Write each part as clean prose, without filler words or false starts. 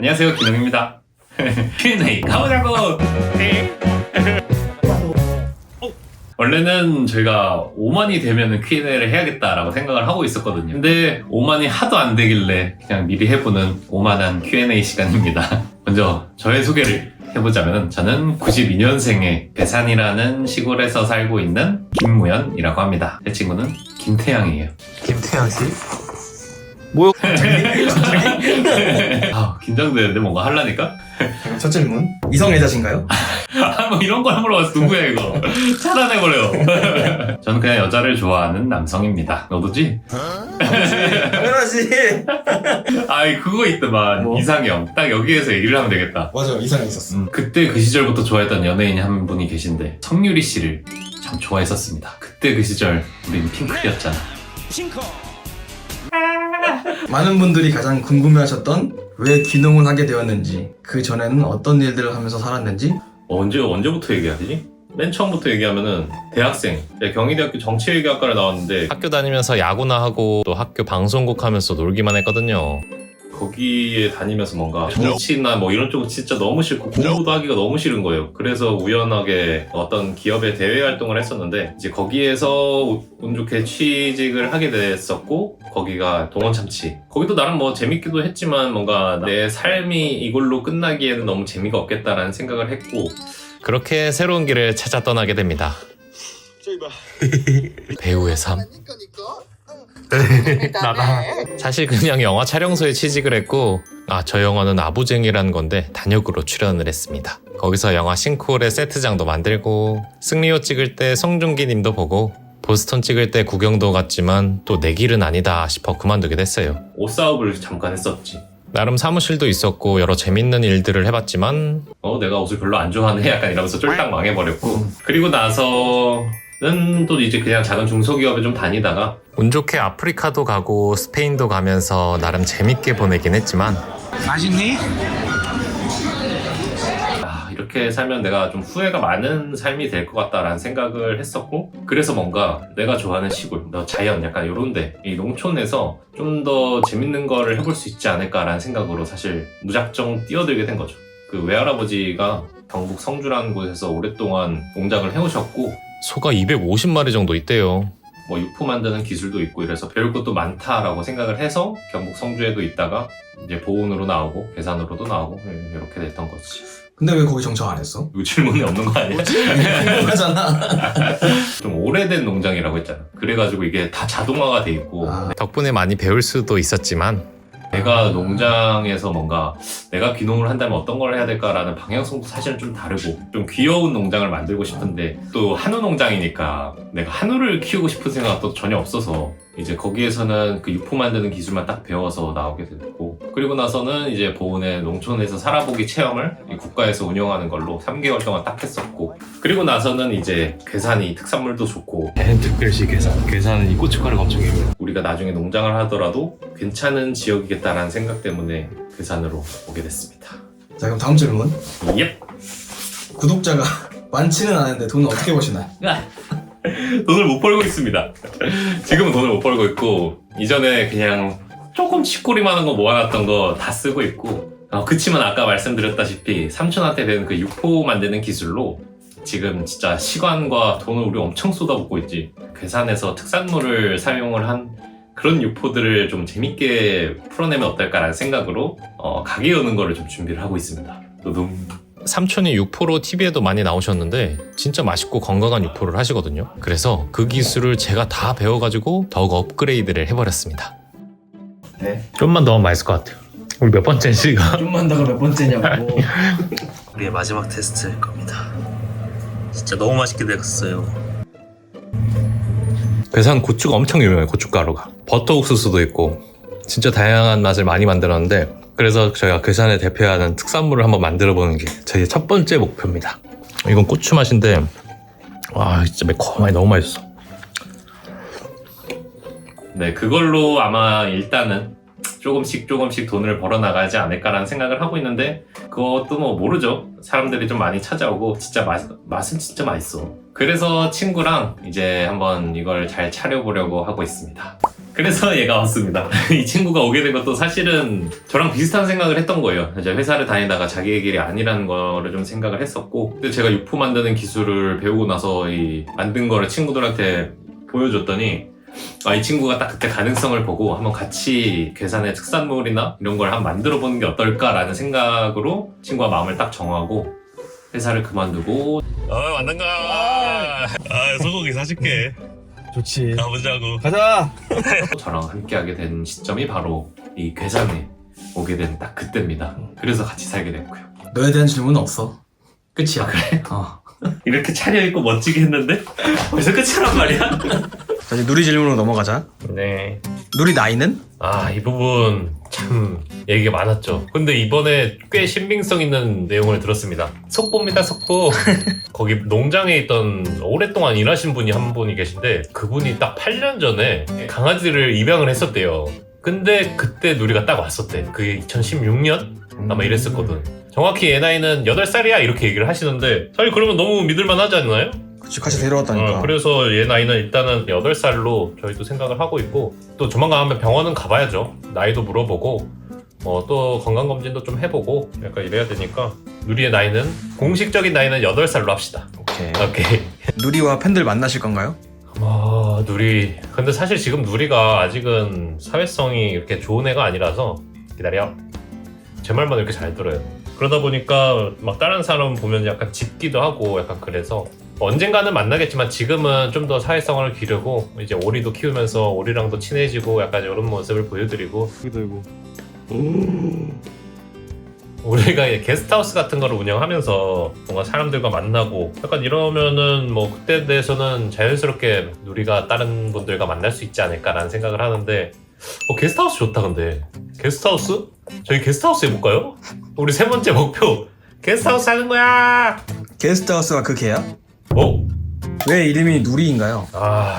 안녕하세요, 기능입니다. Q&A 가보자고! 원래는 저희가 5만이 되면 Q&A를 해야겠다라고 생각을 하고 있었거든요. 근데 5만이 하도 안 되길래 그냥 미리 해보는 5만한 Q&A 시간입니다. 먼저 저의 소개를 해보자면 저는 92년생의 괴산이라는 시골에서 살고 있는 김무연이라고 합니다. 제 친구는 김태양이에요. 김태양 씨? 뭐요? 아, 긴장되는데 뭔가 하려니까? 첫 질문. 이성애자신가요? 뭐 이런 걸 물어봐서 누구야 이거. 차단해버려. 저는 그냥 여자를 좋아하는 남성입니다. 너도지? 당연하지. 아이 그거 있더만. 뭐? 이상형. 딱 여기에서 얘기를 하면 되겠다. 맞아, 이상이 있었어. 그때 그 시절부터 좋아했던 연예인이 한 분이 계신데 성유리 씨를 참 좋아했었습니다. 그때 그 시절 우린 핑클이었잖아. 많은 분들이 가장 궁금해하셨던 왜 귀농을 하게 되었는지, 그 전에는 어떤 일들을 하면서 살았는지. 언제부터 얘기하지? 맨 처음부터 얘기하면은 대학생, 경희대학교 정치외교학과를 나왔는데 학교 다니면서 야구나 하고 또 학교 방송국 하면서 놀기만 했거든요. 거기에 다니면서 뭔가 정치나 뭐 이런 쪽 진짜 너무 싫고 공부도 하기가 너무 싫은 거예요. 그래서 우연하게 어떤 기업의 대외 활동을 했었는데 이제 거기에서 운 좋게 취직을 하게 됐었고, 거기가 동원참치. 거기도 나름 뭐 재밌기도 했지만 뭔가 내 삶이 이걸로 끝나기에는 너무 재미가 없겠다라는 생각을 했고, 그렇게 새로운 길을 찾아 떠나게 됩니다. 배우의 삶. 나가. 사실 그냥 영화 촬영소에 취직을 했고, 저 영화는 아부쟁이라는 건데 단역으로 출연을 했습니다. 거기서 영화 싱크홀의 세트장도 만들고, 승리호 찍을 때 송중기 님도 보고, 보스턴 찍을 때 구경도 갔지만 또 내 길은 아니다 싶어 그만두게 됐어요. 옷 사업을 잠깐 했었지. 나름 사무실도 있었고 여러 재밌는 일들을 해봤지만 내가 옷을 별로 안 좋아하네 약간 이러면서 쫄딱 망해버렸고, 그리고 나서는 또 이제 그냥 작은 중소기업에 좀 다니다가 운 좋게 아프리카도 가고 스페인도 가면서 나름 재밌게 보내긴 했지만, 맛있니? 이렇게 살면 내가 좀 후회가 많은 삶이 될 것 같다라는 생각을 했었고, 그래서 뭔가 내가 좋아하는 시골, 자연 약간 요런데 이 농촌에서 좀 더 재밌는 거를 해볼 수 있지 않을까라는 생각으로 사실 무작정 뛰어들게 된 거죠. 그 외할아버지가 경북 성주라는 곳에서 오랫동안 농장을 해오셨고, 소가 250마리 정도 있대요. 뭐 육포 만드는 기술도 있고 이래서 배울 것도 많다라고 생각을 해서 경북 성주에도 있다가 이제 보훈으로 나오고 괴산으로도 나오고 이렇게 됐던 거지. 근데 왜 거기 정착 안 했어? 이거 질문이 없는 거 아니야? 궁금하잖아. 좀 오래된 농장이라고 했잖아. 그래가지고 이게 다 자동화가 돼 있고, 덕분에 많이 배울 수도 있었지만 내가 농장에서 뭔가 내가 귀농을 한다면 어떤 걸 해야 될까라는 방향성도 사실은 좀 다르고, 좀 귀여운 농장을 만들고 싶은데 또 한우 농장이니까 내가 한우를 키우고 싶은 생각도 전혀 없어서 이제 거기에서는 그 육포 만드는 기술만 딱 배워서 나오게 됐고, 그리고 나서는 이제 보훈의 농촌에서 살아보기 체험을 이 국가에서 운영하는 걸로 3개월 동안 딱 했었고, 그리고 나서는 이제 괴산이 특산물도 좋고 특별시 괴산은 이 고춧가루가 엄청 유명해요. 우리가 나중에 농장을 하더라도 괜찮은 지역이겠다라는 생각 때문에 괴산으로 오게 됐습니다. 자, 그럼 다음 질문. 예. 구독자가 많지는 않은데 돈은 어떻게 버시나요? 돈을 못 벌고 있습니다. 지금은 돈을 못 벌고 있고, 이전에 그냥 조금 치꼬리만한 거 모아놨던 거 다 쓰고 있고, 그치만 아까 말씀드렸다시피 삼촌한테 배운 그 육포 만드는 기술로 지금 진짜 시간과 돈을 우리 엄청 쏟아붓고 있지. 괴산에서 특산물을 사용을 한 그런 육포들을 좀 재밌게 풀어내면 어떨까라는 생각으로 가게 여는 거를 좀 준비를 하고 있습니다. 노동. 삼촌이 육포로 TV에도 많이 나오셨는데 진짜 맛있고 건강한 육포를 하시거든요. 그래서 그 기술을 제가 다 배워가지고 더욱 업그레이드를 해버렸습니다. 네. 좀만 더 하면 맛있을 것 같아요. 우리 몇 번째인지가 좀만 더 몇 번째냐고. 우리의 마지막 테스트일 겁니다. 진짜 너무 맛있게 됐어요. 괴산 고추가 엄청 유명해요. 고춧가루가 버터 옥수수도 있고 진짜 다양한 맛을 많이 만들었는데, 그래서 저희가 괴산을 대표하는 특산물을 한번 만들어보는 게 저희의 첫 번째 목표입니다. 이건 고추 맛인데 와 진짜 매콤하게 너무 맛있어. 네, 그걸로 아마 일단은 조금씩 돈을 벌어나가지 않을까라는 생각을 하고 있는데, 그것도 뭐 모르죠. 사람들이 좀 많이 찾아오고 진짜 맛은 진짜 맛있어. 그래서 친구랑 이제 한번 이걸 잘 차려보려고 하고 있습니다. 그래서 얘가 왔습니다. 이 친구가 오게 된 것도 사실은 저랑 비슷한 생각을 했던 거예요. 이제 회사를 다니다가 자기의 길이 아니라는 거를 좀 생각을 했었고, 근데 제가 유포 만드는 기술을 배우고 나서 이 만든 거를 친구들한테 보여줬더니 이 친구가 딱 그때 가능성을 보고 한번 같이 괴산의 특산물이나 이런 걸 한번 만들어 보는 게 어떨까라는 생각으로 친구와 마음을 딱 정하고 회사를 그만두고 만난가. 소고기 사줄게. 좋지. 가보자고. 가자. 저랑 함께하게 된 시점이 바로 이 괴산에 오게 된 딱 그때입니다. 그래서 같이 살게 됐고요. 너에 대한 질문은 없어. 끝이야. 그래? 어. 이렇게 차려입고 멋지게 했는데 벌써 끝이란 말이야? 자, 이제 누리 질문으로 넘어가자. 네. 누리 나이는? 이 부분 참 얘기가 많았죠. 근데 이번에 꽤 신빙성 있는 내용을 들었습니다. 속보입니다, 속보. 거기 농장에 있던 오랫동안 일하신 분이 한 분이 계신데 그분이 딱 8년 전에 강아지를 입양을 했었대요. 근데 그때 누리가 딱 왔었대. 그게 2016년? 아마 이랬었거든. 정확히 얘 나이는 8살이야 이렇게 얘기를 하시는데 사실 그러면 너무 믿을만 하지 않나요? 그치, 같이 데려왔다니까. 그래서 얘 나이는 일단은 8살로 저희도 생각을 하고 있고 또 조만간 하면 병원은 가봐야죠. 나이도 물어보고 또 건강검진도 좀 해보고 약간 이래야 되니까 누리의 나이는 공식적인 나이는 8살로 합시다. 오케이. 누리와 팬들 만나실 건가요? 누리. 근데 사실 지금 누리가 아직은 사회성이 이렇게 좋은 애가 아니라서 기다려. 제 말만 이렇게 잘 들어요. 그러다 보니까 막 다른 사람 보면 약간 짖기도 하고 약간 그래서 언젠가는 만나겠지만 지금은 좀 더 사회성을 기르고 이제 오리도 키우면서 오리랑도 친해지고 약간 이런 모습을 보여드리고 우리가 게스트하우스 같은 거를 운영하면서 뭔가 사람들과 만나고 약간 이러면은 뭐 그때에 대해서는 자연스럽게 누리가 다른 분들과 만날 수 있지 않을까라는 생각을 하는데 게스트하우스 좋다. 근데 게스트하우스? 저희 게스트하우스 해볼까요? 우리 세 번째 목표 게스트하우스 하는 거야. 게스트하우스가 그 개야? 어? 왜 이름이 누리인가요?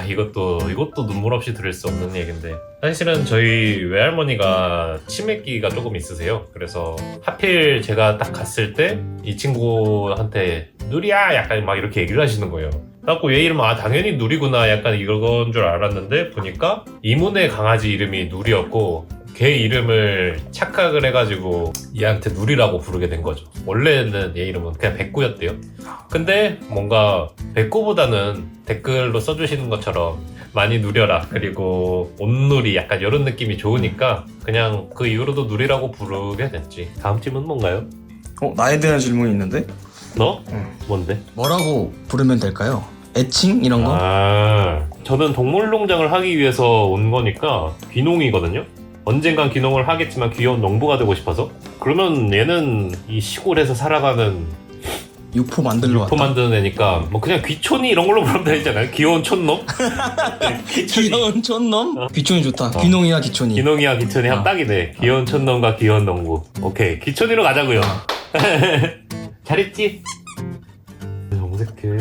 이것도 눈물 없이 들을 수 없는 얘기인데 사실은 저희 외할머니가 치매기가 조금 있으세요. 그래서 하필 제가 딱 갔을 때 이 친구한테 누리야 약간 막 이렇게 얘기를 하시는 거예요. 그래갖고 얘 이름 당연히 누리구나 약간 이건 줄 알았는데 보니까 이문의 강아지 이름이 누리였고 걔 이름을 착각을 해가지고 얘한테 누리라고 부르게 된 거죠. 원래는 얘 이름은 그냥 백구였대요. 근데 뭔가 백구보다는 댓글로 써주시는 것처럼 많이 누려라 그리고 온누리 약간 이런 느낌이 좋으니까 그냥 그 이후로도 누리라고 부르게 됐지. 다음 팀은 뭔가요? 나에 대한 질문이 있는데? 너? 응. 뭔데? 뭐라고 부르면 될까요? 애칭? 이런 거? 저는 동물농장을 하기 위해서 온 거니까 귀농이거든요. 언젠간 귀농을 하겠지만 귀여운 농부가 되고 싶어서. 그러면 얘는 이 시골에서 살아가는 유포 만들러 유포 왔다. 만드는 애니까 뭐 그냥 귀촌이 이런 걸로 부르면 되잖아요. 귀여운 촌놈? 귀여운 촌놈? 귀촌이 좋다. 귀농이야 귀촌이. 귀농이야 귀촌이 하면 딱이네. 귀여운 촌놈과 귀여운 농부. 오케이, 귀촌이로 가자고요. 잘했지? 정색해.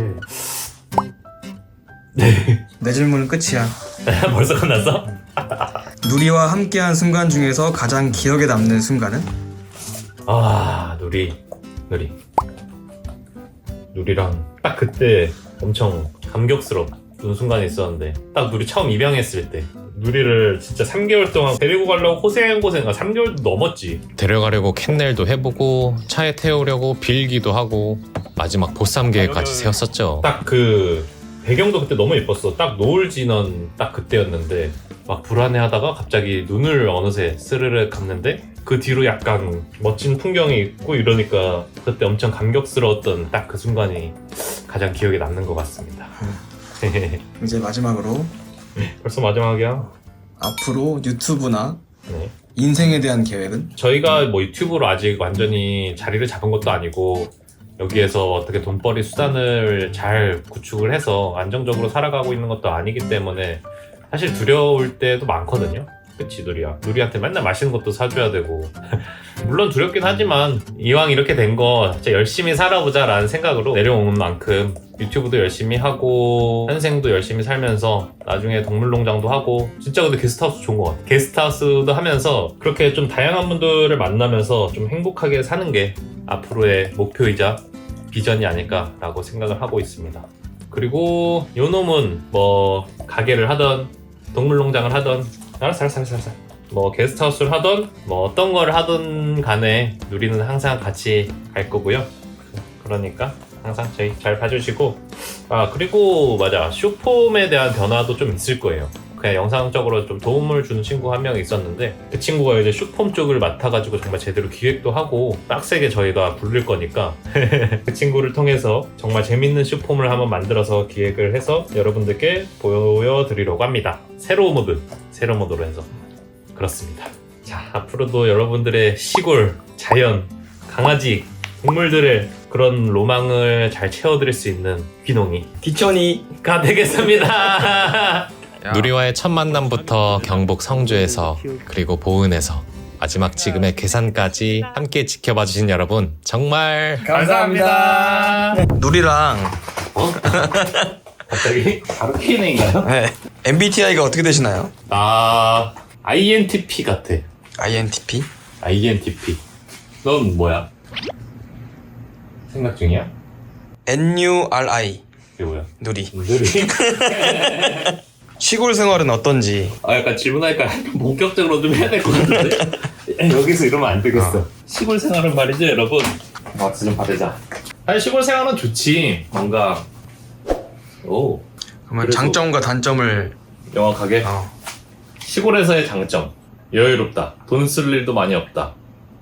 내 질문은 끝이야. 벌써 끝났어? 누리와 함께한 순간 중에서 가장 기억에 남는 순간은? 누리랑 딱 그때 엄청 감격스러운 순간이 있었는데 딱 누리 처음 입양했을 때 누리를 진짜 3개월 동안 데리고 가려고 고생 3개월도 넘었지. 데려가려고 캔넬도 해보고 차에 태우려고 빌기도 하고 마지막 보쌈 계획까지 세웠었죠. 딱 그 배경도 그때 너무 예뻤어. 딱 노을 지난 딱 그때였는데 막 불안해하다가 갑자기 눈을 어느새 스르르 감는데 그 뒤로 약간 멋진 풍경이 있고 이러니까 그때 엄청 감격스러웠던 딱 그 순간이 가장 기억에 남는 것 같습니다. 이제 마지막으로 벌써 마지막이야. 앞으로 유튜브나 네. 인생에 대한 계획은? 저희가 뭐 유튜브로 아직 완전히 자리를 잡은 것도 아니고 여기에서 어떻게 돈벌이 수단을 잘 구축을 해서 안정적으로 살아가고 있는 것도 아니기 때문에 사실 두려울 때도 많거든요. 그치 누리야? 누리한테 맨날 맛있는 것도 사줘야 되고 물론 두렵긴 하지만 이왕 이렇게 된 거 진짜 열심히 살아보자 라는 생각으로 내려온 만큼 유튜브도 열심히 하고 현생도 열심히 살면서 나중에 동물농장도 하고 진짜 근데 게스트하우스 좋은 것 같아. 게스트하우스도 하면서 그렇게 좀 다양한 분들을 만나면서 좀 행복하게 사는 게 앞으로의 목표이자 비전이 아닐까라고 생각을 하고 있습니다. 그리고 요놈은 뭐 가게를 하던 동물농장을 하던 알았어. 뭐 게스트하우스를 하던 뭐 어떤 걸 하든 간에 누리는 항상 같이 갈 거고요. 그러니까 항상 저희 잘 봐주시고, 아 그리고 맞아, 슈폼에 대한 변화도 좀 있을 거예요. 그냥 영상적으로 좀 도움을 주는 친구 한 명 있었는데, 그 친구가 이제 슈폼 쪽을 맡아가지고 정말 제대로 기획도 하고 빡세게 저희가 부를 거니까 그 친구를 통해서 정말 재밌는 슈폼을 한번 만들어서 기획을 해서 여러분들께 보여드리려고 합니다. 새로운 모드로 해서. 그렇습니다. 자, 앞으로도 여러분들의 시골, 자연, 강아지, 동물들의 그런 로망을 잘 채워드릴 수 있는 귀농이 기천이가 되겠습니다. 누리와의 첫 만남부터 경북 성주에서, 그리고 보은에서, 마지막 지금의 괴산까지 함께 지켜봐 주신 여러분 정말 감사합니다. 누리랑 갑자기 바로 Q&A인가요? 네. MBTI가 어떻게 되시나요? 아... INTP 같아. INTP? INTP. 넌 뭐야? 생각 중이야? NURI 이게 뭐야? 누리. 누리? 시골 생활은 어떤지. 약간 질문하니까 본격적으로 좀 해야 될 것 같은데? 여기서 이러면 안 되겠어. 시골 생활은 말이죠, 여러분. 박수 좀 받으자. 아니, 시골 생활은 좋지. 뭔가, 오. 그러면 그래도- 장점과 단점을 명확하게. 시골에서의 장점. 여유롭다. 돈 쓸 일도 많이 없다.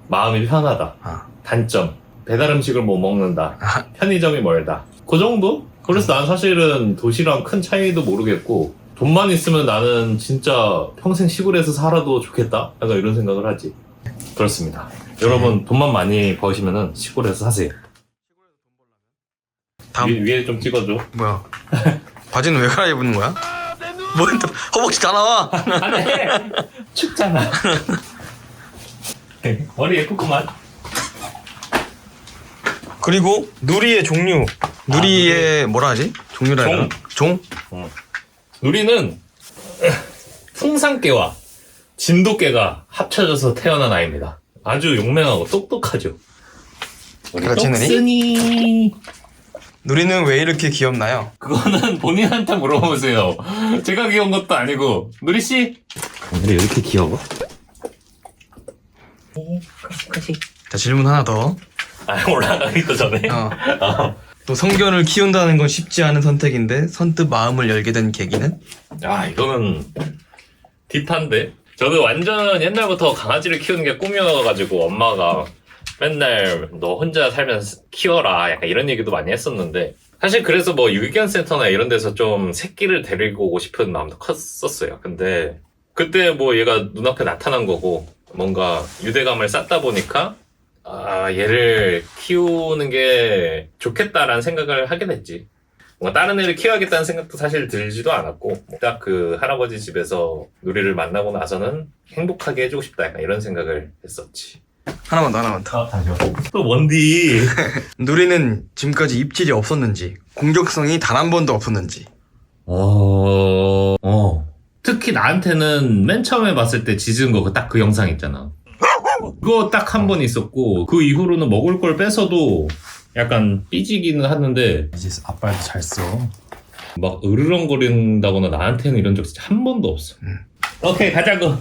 마음이 편하다. 단점. 배달 음식을 못 먹는다. 편의점이 멀다. 그 정도? 그래서 난 사실은 도시랑 큰 차이도 모르겠고, 돈만 있으면 나는 진짜 평생 시골에서 살아도 좋겠다? 약간 이런 생각을 하지. 그렇습니다. 여러분, 돈만 많이 버시면은 시골에서 사세요. 다음 위에 좀 찍어줘. 뭐야? 바지는 왜 갈아입는 거야? 뭐 허벅지 다 나와. 안 해! 춥잖아. 머리 예쁘구만. 그리고 누리의 종류. 누리의 뭐라 하지? 종류라 해야 되나? 종? 누리는 풍산개와 진돗개가 합쳐져서 태어난 아이입니다. 아주 용맹하고 똑똑하죠. 그렇지, 누리? 똑쓰니. 누리는 왜 이렇게 귀엽나요? 그거는 본인한테 물어보세요. 제가 귀여운 것도 아니고. 누리씨? 오늘 왜 이렇게 귀여워? 자, 질문 하나 더. 올라가기도 전에. 또 성견을 키운다는 건 쉽지 않은 선택인데 선뜻 마음을 열게 된 계기는? 이거는 딥한데? 저도 완전 옛날부터 강아지를 키우는 게 꿈이어가지고 엄마가 맨날 너 혼자 살면 키워라 약간 이런 얘기도 많이 했었는데, 사실 그래서 뭐 유기견센터나 이런 데서 좀 새끼를 데리고 오고 싶은 마음도 컸었어요. 근데 그때 뭐 얘가 눈앞에 나타난 거고 뭔가 유대감을 쌓다 보니까 얘를 키우는 게 좋겠다라는 생각을 하게 됐지. 뭔가 다른 애를 키워야겠다는 생각도 사실 들지도 않았고, 딱 그 할아버지 집에서 누리를 만나고 나서는 행복하게 해주고 싶다 약간 이런 생각을 했었지. 하나만 더. 또 뭔디? 누리는 지금까지 입질이 없었는지, 공격성이 단 한 번도 없었는지. 특히 나한테는 맨 처음에 봤을 때 짖은 거 딱 그 영상 있잖아. 그거 딱 한 번 있었고, 그 이후로는 먹을 걸 뺏어도 약간 삐지기는 하는데, 이제 아빠도 잘 써. 막 으르렁거린다거나 나한테는 이런 적 진짜 한 번도 없어. 오케이, 가자고.